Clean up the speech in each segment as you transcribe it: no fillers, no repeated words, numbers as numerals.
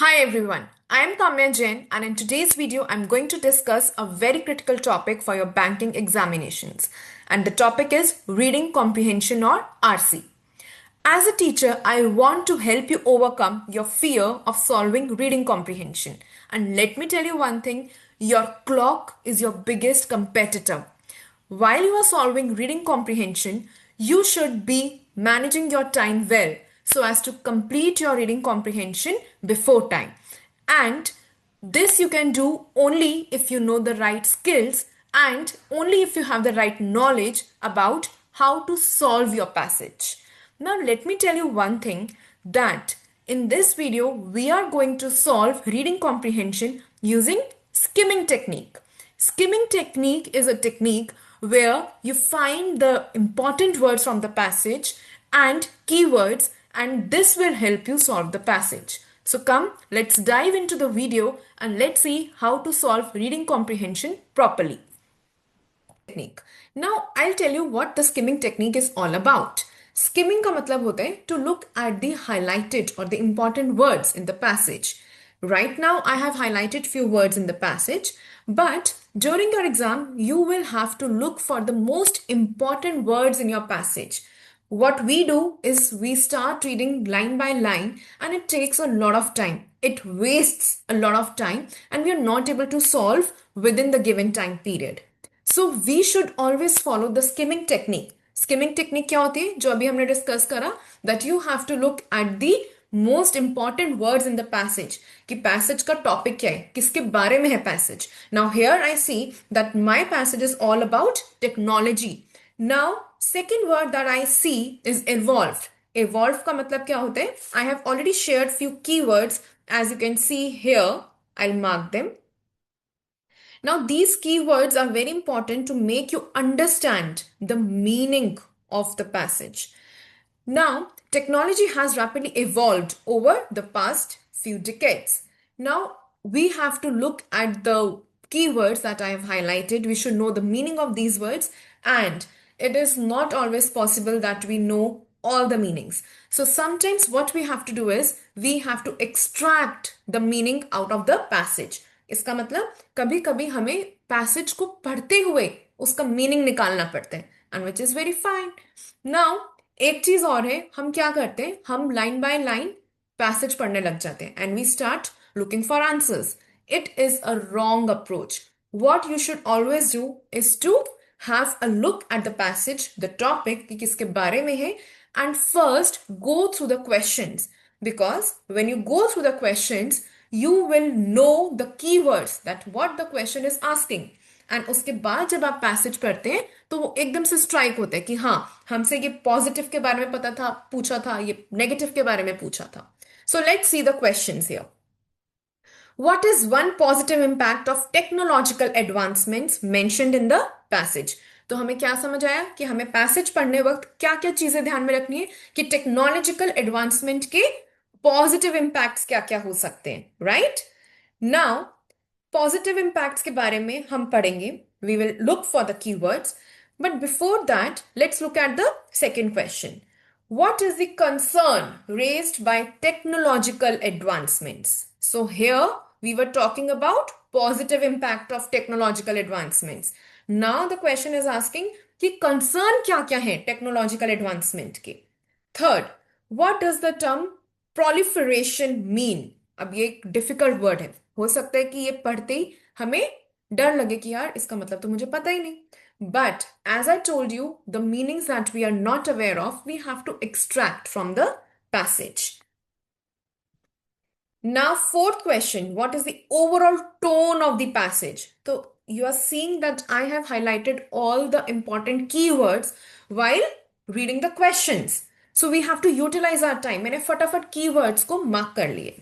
Hi everyone, I am Kamya Jain and in today's video I'm going to discuss a very critical topic for your banking examinations, and the topic is reading comprehension or RC. As a teacher, I want to help you overcome your fear of solving reading comprehension. And let me tell you one thing, your clock is your biggest competitor. While you are solving reading comprehension, you should be managing your time well so as to complete your reading comprehension before time. And this you can do only if you know the right skills and only if you have the right knowledge about how to solve your passage. Now, let me tell you one thing that in this video, we are going to solve reading comprehension using skimming technique. Skimming technique is a technique where you find the important words from the passage and keywords, and this will help you solve the passage. So come, let's dive into the video and let's see how to solve reading comprehension properly. Technique. Now I'll tell you what the skimming technique is all about. Skimming का मतलब होता है to look at the highlighted or the important words in the passage. Right now I have highlighted few words in the passage, but during your exam you will have to look for the most important words in your passage. What we do is we start reading line by line and it takes a lot of time. It wastes a lot of time and we are not able to solve within the given time period. So we should always follow the skimming technique. Skimming technique क्या होती है जो अभी हमने discuss करा, that you have to look at the most important words in the passage कि passage का topic क्या है, किसके बारे में है passage. Now here I see that my passage is all about technology. Now second word that I see is evolved. Evolve का मतलब क्या होता है? I have already shared few keywords as you can see here. I'll mark them. Now, these keywords are very important to make you understand the meaning of the passage. Now, technology has rapidly evolved over the past few decades. Now, we have to look at the keywords that I have highlighted. We should know the meaning of these words, and it is not always possible that we know all the meanings. So sometimes what we have to do is we have to extract the meaning out of the passage. इसका मतलब कभी कभी हमें passage को पढ़ते हुए उसका meaning निकालना पड़ता है, and which is very fine. Now एक चीज और है, हम क्या करते हैं, हम लाइन बाय लाइन पैसेज पढ़ने लग जाते हैं and we start looking for answers. It is a wrong approach. what you should always do is to have a look at the passage, the topic कि किसके बारे में है, and first go through the questions, because when you go through the questions you will know the keywords that what the question is asking. And उसके बाद जब आप passage पढ़ते हैं तो वो एकदम से स्ट्राइक होता है कि हाँ, हमसे ये पॉजिटिव के बारे में पता था, पूछा था, ये नेगेटिव के बारे में पूछा था. So let's see the questions here. What is one positive impact of technological advancements mentioned in the passage? तो हमें क्या समझ आया कि हमें पैसेज पढ़ने वक्त क्या क्या चीजें ध्यान में रखनी है कि टेक्नोलॉजिकल एडवांसमेंट के पॉजिटिव इंपैक्ट्स क्या क्या हो सकते हैं. राइट नाउ पॉजिटिव इम्पैक्ट्स के बारे में हम पढ़ेंगे. We will look for the keywords, but before that let's look at the second question. What is the concern raised by technological advancements? So here we were talking about positive impact of technological advancements. Now the question is asking कि concern क्या क्या है technological advancement के. Third, what does the term proliferation mean? अब ये एक difficult word है, हो सकता है कि ये पढ़ते ही हमें डर लगे कि यार इसका मतलब तो मुझे पता ही नहीं. But as I told you, the meanings that we are not aware of, we have to extract from the passage. Now, fourth question, what is the overall tone of the passage? So you are seeing that I have highlighted all the important keywords while reading the questions. So we have to utilize our time. मैंने फटाफट keywords को mark कर लिए.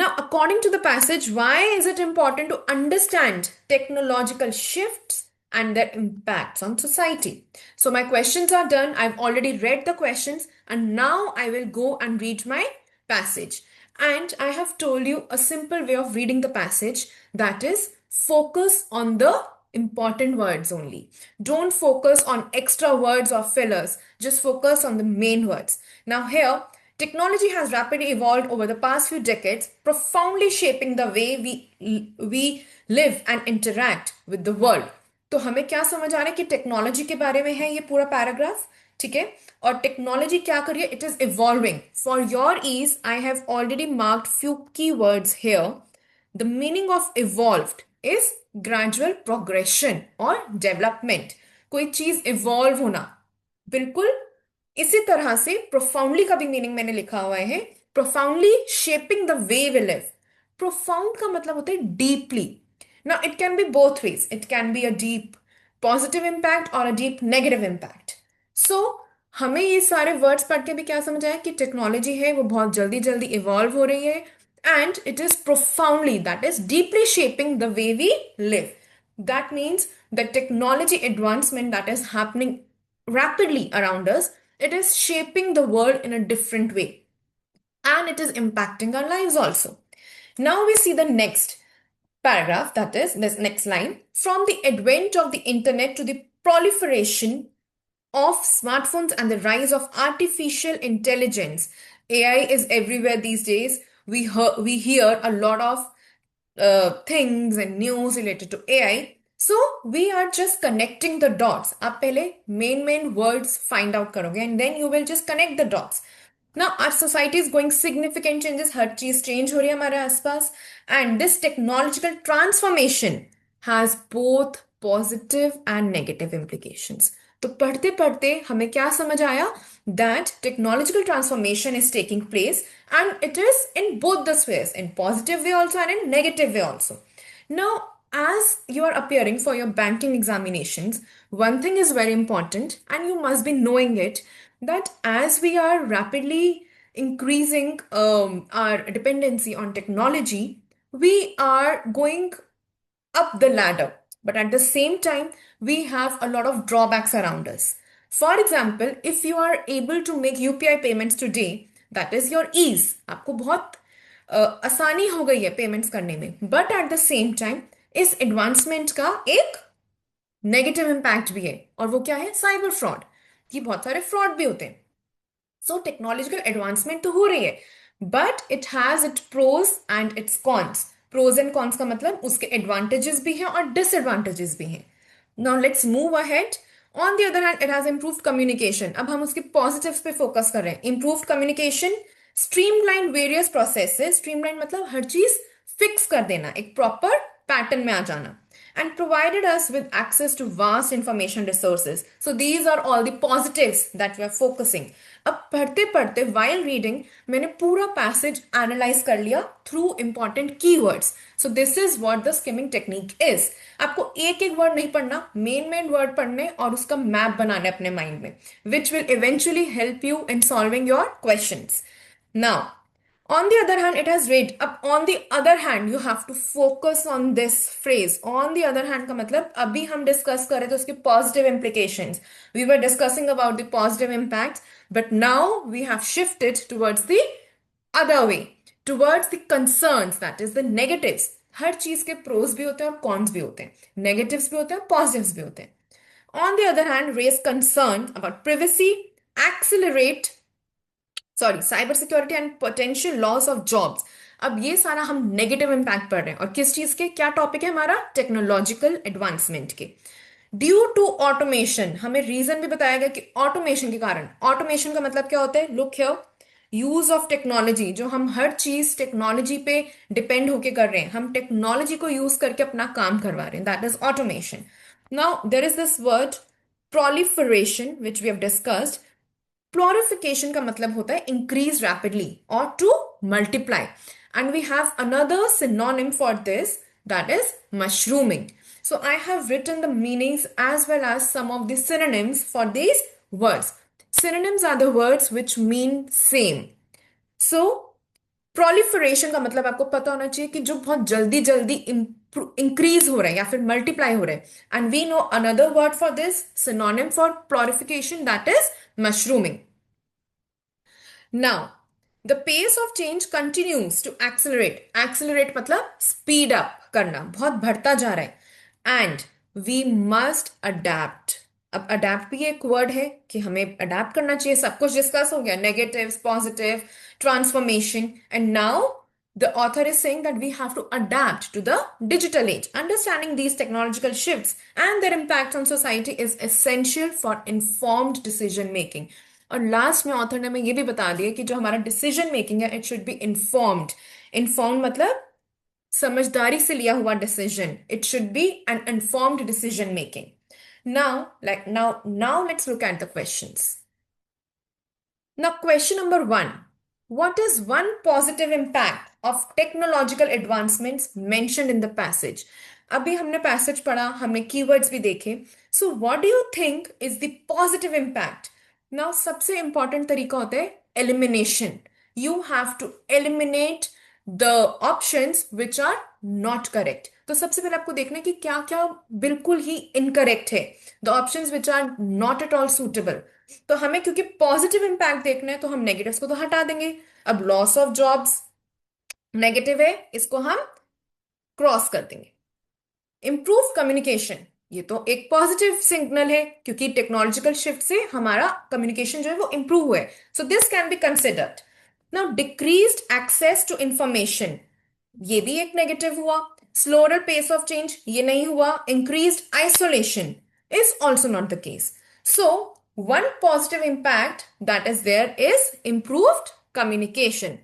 Now, according to the passage, why is it important to understand technological shifts and their impacts on society? So my questions are done. I've already read the questions and now I will go and read my passage. And I have told you a simple way of reading the passage, that is focus on the important words only. Don't focus on extra words or fillers. Just focus on the main words. Now here, Technology has rapidly evolved over the past few decades, profoundly shaping the way we live and interact with the world. तो हमें क्या समझ आ रहा है कि technology के बारे में है ये पूरा पैराग्राफ, ठीक है? और टेक्नोलॉजी क्या कर रही है? It is evolving. For your ease I have already marked few key words here. The meaning of evolved is gradual progression और डेवलपमेंट. कोई चीज इवॉल्व होना, बिल्कुल इसी तरह से प्रोफाउंडली का भी मीनिंग मैंने लिखा हुआ है. Profoundly shaping the way we live. Profound का मतलब होता है deeply. Now it can be both ways. It can be a deep positive impact और a deep negative impact. So हमें ये सारे वर्ड्स पढ़ के भी क्या समझ आया कि टेक्नोलॉजी है वो बहुत जल्दी जल्दी इवॉल्व हो रही है. And it is profoundly, that is deeply shaping the way we live. That means the technology advancement that is happening rapidly around us, it is shaping the world in a different way, and it is impacting our lives also. Now we see the next paragraph, that is this next line. From the advent of the internet to the proliferation of smartphones and the rise of artificial intelligence, AI is everywhere these days. We hear a lot of things and news related to AI. So we are just connecting the dots. आप पहले main words find out करोगे and then you will just connect the dots. Now our society is going significant changes. हर चीज change हो रही है हमारे आसपास, and this technological transformation has both positive and negative implications. तो पढ़ते पढ़ते हमें क्या समझ आया? That technological transformation is taking place, and it is in both the spheres, in positive way also and in negative way also. Now, as you are appearing for your banking examinations, one thing is very important, and you must be knowing it, that as we are rapidly increasing our dependency on technology, we are going up the ladder. But at the same time, we have a lot of drawbacks around us. For example, if you are able to make UPI payments today, that is your ease. आपको बहुत आसानी हो गई है payments करने में. But at the same time इस advancement का एक नेगेटिव इम्पैक्ट भी है, और वो क्या है? Cyber fraud. कि बहुत सारे फ्रॉड भी होते हैं. सो टेक्नोलॉजिकल एडवांसमेंट तो हो रही है, but it has it pros and its cons. Pros and cons का मतलब उसके एडवांटेजेस भी हैं और डिसएडवांटेजेस भी हैं. Now let's move ahead. On the other hand it has improved communication. अब हम उसके पॉजिटिव्स पे फोकस कर रहे हैं. Improved communication, streamline various processes. Streamline मतलब हर चीज फिक्स कर देना, एक प्रॉपर पैटर्न में आ जाना. And provided us with access to vast information resources. So these are all the positives that we are focusing. अब पढ़ते पढ़ते while reading मैंने पूरा passage analyze कर लिया through important keywords. So this is what the skimming technique is. आपको एक एक word नहीं पढ़ना, main word पढ़ने और उसका map बनाने अपने mind में, which will eventually help you in solving your questions. Now, on the other hand, it has read. Up on the other hand, you have to focus on this phrase. On the other hand का मतलब अभी हम discuss कर रहे थे उसके positive implications. We were discussing about the positive impacts, but now we have shifted towards the other way, towards the concerns, that is the negatives. हर चीज के pros भी होते हैं और cons भी होते हैं. Negatives भी होते हैं, positives भी होते हैं. On the other hand, raise concern about privacy, accelerate cyber security and potential loss of jobs. अब ये सारा हम नेगेटिव इंपैक्ट पढ़ रहे हैं, और किस चीज के? क्या टॉपिक है हमारा? टेक्नोलॉजिकल एडवांसमेंट के. ड्यू टू ऑटोमेशन, हमें रीजन भी बताया गया कि ऑटोमेशन के कारण. ऑटोमेशन का मतलब क्या होता है? Look here. Use of technology, जो हम हर चीज टेक्नोलॉजी पे डिपेंड होके कर रहे हैं, हम टेक्नोलॉजी को यूज करके अपना काम करवा रहे हैं, that is automation. Now there is this word proliferation which we have discussed. Proliferation का मतलब होता है increase rapidly or to multiply. And we have another synonym for this, that is mushrooming. So I have written the meanings as well as some of the synonyms for these words. Synonyms are the words which mean same. So proliferation का मतलब आपको पता होना चाहिए कि जो बहुत जल्दी जल्दी इंक्रीज हो रहा है या फिर मल्टीप्लाई हो रहा है. And we know another word for this synonym for proliferation, that is mushrooming. Now, the pace of change continues to accelerate. Accelerate मतलब speed up करना, बहुत बढ़ता जा रहा है. And we must adapt. अब अडेप्ट भी एक वर्ड है कि हमें अडेप्ट करना चाहिए, सब कुछ डिस्कस हो गया, negatives, positive, transformation, and now the author is saying that we have to adapt to the digital age. Understanding these technological shifts and their impact on society is essential for informed decision making. और last में author ने हमें ये भी बता दिया कि जो हमारा डिसीजन मेकिंग है it should be informed. Informed मतलब समझदारी से लिया हुआ decision, it should be N informed decision making. Now let's look at the questions. Now, question number one: what is one positive impact of technological advancements mentioned in the passage? अभी हमने passage पढ़ा, हमने keywords भी देखे. So, what do you think is the positive impact? Now, सबसे important तरीका होता है elimination. You have to eliminate the options which are not correct. तो सबसे पहले आपको देखना है कि क्या क्या बिल्कुल ही incorrect है. The options which are not at all suitable. तो हमें क्योंकि पॉजिटिव इंपैक्ट देखना है तो हम नेगेटिव्स को तो हटा देंगे। अब लॉस ऑफ जॉब्स नेगेटिव है, इसको हम क्रॉस कर देंगे। इंप्रूव कम्युनिकेशन, ये तो एक पॉजिटिव सिग्नल है क्योंकि टेक्नोलॉजिकल शिफ्ट से हमारा कम्युनिकेशन जो है वो इंप्रूव हुआ है, so this can be considered. Now decreased access to information, ये भी एक नेगेटिव हुआ। स्लोअर पेस ऑफ चेंज, ये नहीं हुआ। Increased isolation is also not the case. So one positive impact that is there is improved communication.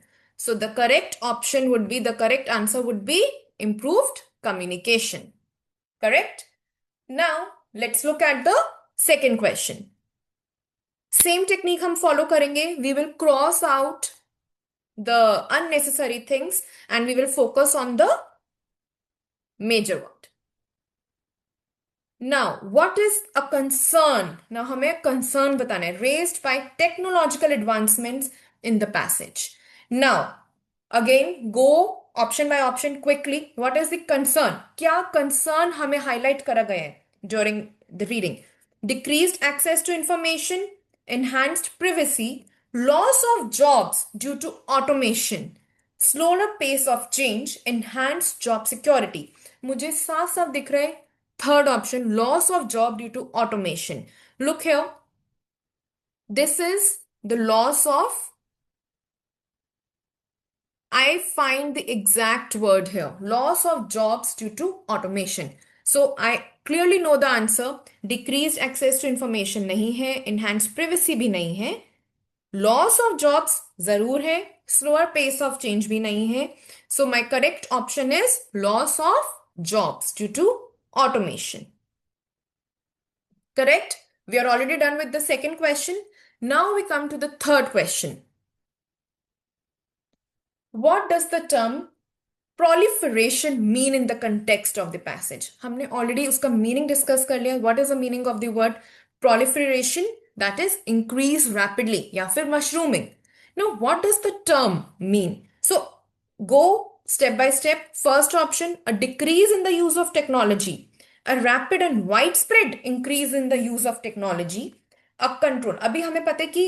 So the correct option would be, the correct answer would be improved communication. Correct? Now let's look at the second question. Same technique हम follow करेंगे. We will cross out the unnecessary things and we will focus on the major word. Now, what is a concern? Now, हमें concern बताना है raised by technological advancements in the passage. Now, again, go option by option quickly. What is the concern? क्या concern हमें highlight करा गया है during the reading? Decreased access to information, enhanced privacy, loss of jobs due to automation, slower pace of change, enhanced job security. मुझे साफ साफ दिख रहा है third option, loss of job due to automation. Look here, this is the loss of, I find the exact word here, loss of jobs due to automation. So I clearly know the answer. Decreased access to information नहीं है, enhanced privacy भी नहीं है, loss of jobs जरूर है, slower pace of change भी नहीं है. So my correct option is loss of jobs due to automation. Correct? We are already done with the second question. Now we come to the third question. What does the term proliferation mean in the context of the passage? हमने already उसका meaning discuss कर लिया. What is the meaning of the word proliferation? That is increase rapidly या फिर mushrooming. Now, what does the term mean? So, go step by step. First option, a decrease in the use of technology. A rapid and widespread increase in the use of technology. A control. अभी हमें पता है कि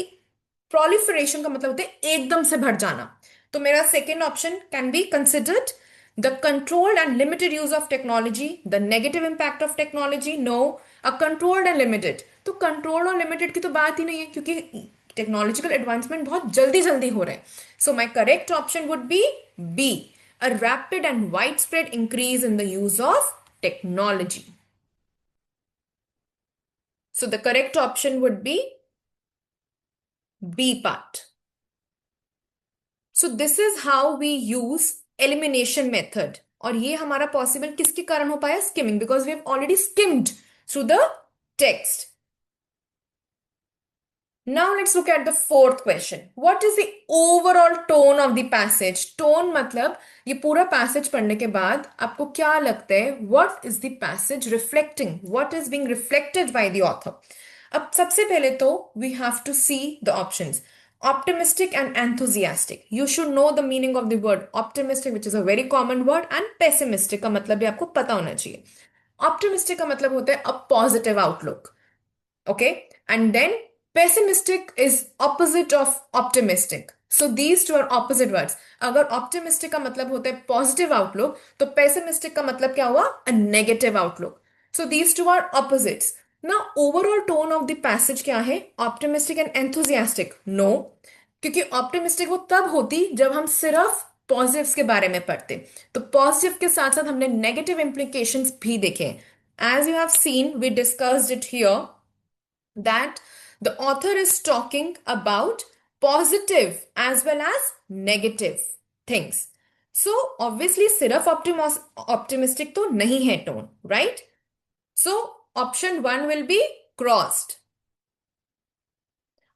proliferation का मतलब होता है एकदम से बढ़ जाना. तो मेरा second option can be considered the controlled and limited use of technology. The negative impact of technology, no. A controlled and limited. तो controlled और limited की तो बात ही नहीं है क्योंकि टेक्नोलॉजिकल एडवांसमेंट बहुत जल्दी जल्दी हो रहे हैं. So my correct option would be B, a rapid and widespread increase in the use of technology. So the correct option would be B part. So this is how we use elimination method. और ये हमारा possible किसके कारण हो पाया? Skimming, because we have already skimmed through the text. Now let's look at the fourth question. What is the overall tone of the passage? Tone मतलब ये पूरा passage पढ़ने के बाद आपको क्या लगता है? What is the passage reflecting? What is being reflected by the author? अब सबसे पहले तो we have to see the options. Optimistic and enthusiastic. You should know the meaning of the word optimistic, which is a very common word, and pessimistic का मतलब भी आपको पता होना चाहिए. Optimistic का मतलब होता है a positive outlook. Okay, and then pessimistic is opposite of optimistic. So these two are opposite words. अगर optimistic का मतलब होता है positive outlook, तो pessimistic का मतलब क्या हुआ? A negative outlook. So these two are opposites. ना overall tone of the passage क्या है? Optimistic and enthusiastic? नो, क्योंकि ऑप्टिमिस्टिक वो तब होती जब हम सिर्फ पॉजिटिव्स के बारे में पढ़ते। तो पॉजिटिव के साथ साथ हमने नेगेटिव implications भी देखे। As you have seen, we discussed it here that the author is talking about positive as well as negative things. So obviously सिर्फ optimistic तो नहीं है tone, right? So option 1 will be crossed.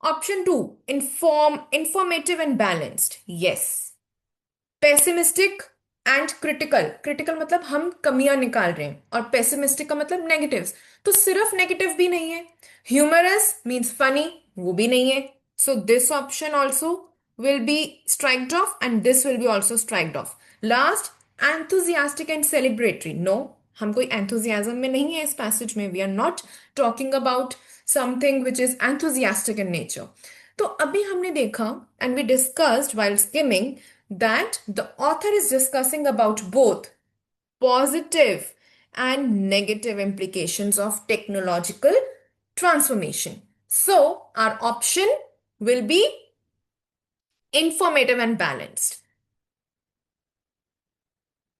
Option 2, informative and balanced. Yes. Pessimistic and critical. Critical मतलब हम कमियां निकाल रहे हैं, और pessimistic का मतलब negatives. तो सिर्फ negative भी नहीं है. Humorous means funny, वो भी नहीं है. So this option also will be striked off, and this will be also striked off. Last, enthusiastic and celebratory. No, हम कोई enthusiasm में नहीं है इस passage में. We are not talking about something which is enthusiastic in nature. तो अभी हमने देखा, and we discussed while skimming, that the author is discussing about both positive and negative implications of technological transformation. So our option will be informative and balanced.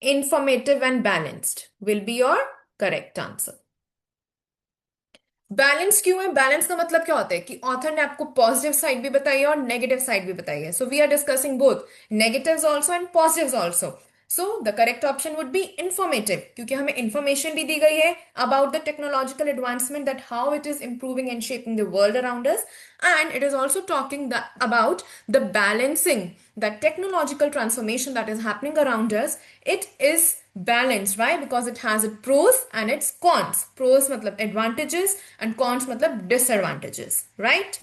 Informative and balanced will be your correct answer. Balance क्यों है? Balance का मतलब क्या होता है कि author ने आपको पॉजिटिव साइड भी बताई है और नेगेटिव साइड भी बताई है। So we are discussing both negatives also and positives also. So the correct option would be informative, क्योंकि हमें इंफॉर्मेशन भी दी गई है about the technological advancement, that how it is improving and shaping the world around us, and it is also talking about the balancing that technological transformation that is happening around us. It is balanced. Why? Because it has its pros and its cons. Pros matlab advantages and cons matlab disadvantages, right?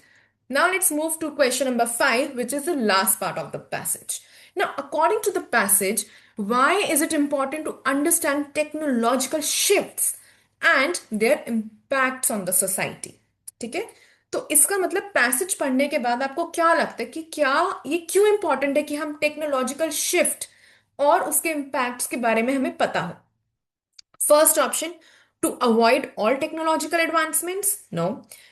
Now let's move to question number 5, which is the last part of the passage. Now, according to the passage, why is it important to understand technological shifts and their impacts on the society? ठीक है? तो इसका मतलब passage पढ़ने के बाद आपको क्या लगता है कि क्या ये क्यों इंपॉर्टेंट है कि हम टेक्नोलॉजिकल शिफ्ट और उसके इम्पैक्ट्स के बारे में हमें पता हो? First option, to avoid all technological advancements? No.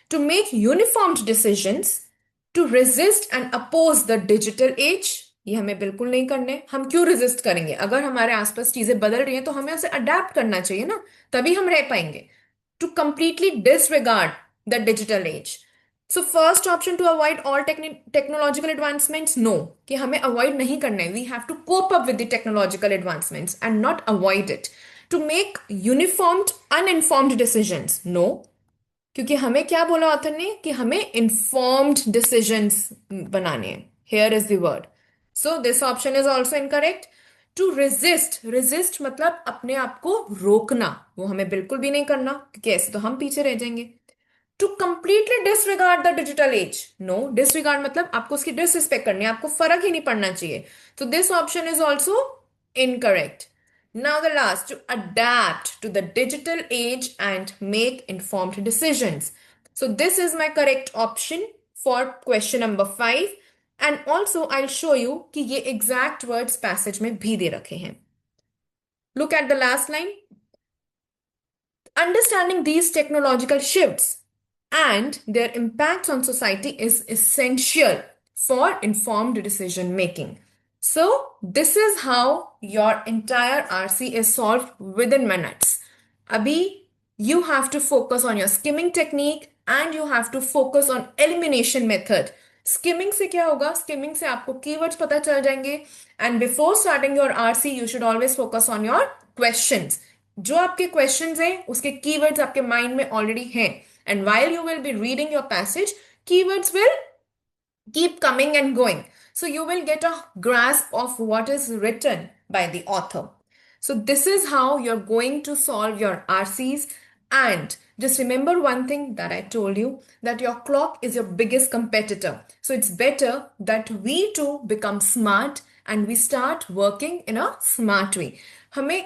To make uniformed decisions? To resist and oppose the digital age? ये हमें बिल्कुल नहीं करने। हम क्यों रेजिस्ट करेंगे? अगर हमारे आसपास चीजें बदल रही हैं तो हमें उसे अडेप्ट करना चाहिए ना, तभी हम रह पाएंगे। To completely disregard the digital age? So first option, to avoid all technological advancements? No, कि हमें avoid नहीं करना है. We have to cope up with the technological advancements and not avoid it. To make uniformed uninformed decisions? No, क्योंकि हमें क्या बोला author ने कि हमें informed decisions बनाने हैं. Here is the word. So this option is also incorrect. To resist मतलब अपने आप को रोकना, वो हमें बिल्कुल भी नहीं करना, क्योंकि ऐसे तो हम पीछे रह जाएंगे। To completely disregard the digital age? No, disregard मतलब आपको उसकी डिसरिस्पेक्ट करनी है, आपको फर्क ही नहीं पड़ना चाहिए। तो this option is also incorrect. Now the last, to adapt to the digital age and make informed decisions. So this is my correct option for question number 5, and also I'll show you कि ये exact words passage में भी दे रखे हैं। Look at the last line. Understanding these technological shifts and their impacts on society is essential for informed decision making. So, this is how your entire RC is solved within minutes. Abhi, you have to focus on your skimming technique and you have to focus on elimination method. Skimming से क्या होगा? Skimming से आपको keywords पता चल जाएंगे, and before starting your RC, you should always focus on your questions. जो आपके क्वेश्चंस हैं उसके कीवर्ड्स आपके माइंड में ऑलरेडी हैं, and while you will be reading your passage, keywords will keep coming and going, so you will get a grasp of what is written by the author. So this is how you're going to solve your RCs. And just remember one thing that I told you, that your clock is your biggest competitor. So it's better that we too become smart and we start working in a smart way. हमें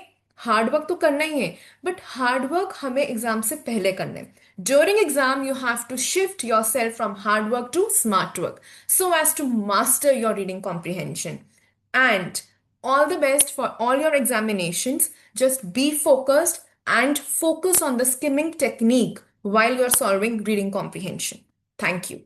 hard work तो करना ही है, but hard work हमें exam से पहले करना है। During exam, you have to shift yourself from hard work to smart work so as to master your reading comprehension. And all the best for all your examinations. Just be focused and focus on the skimming technique while you're solving reading comprehension. Thank you.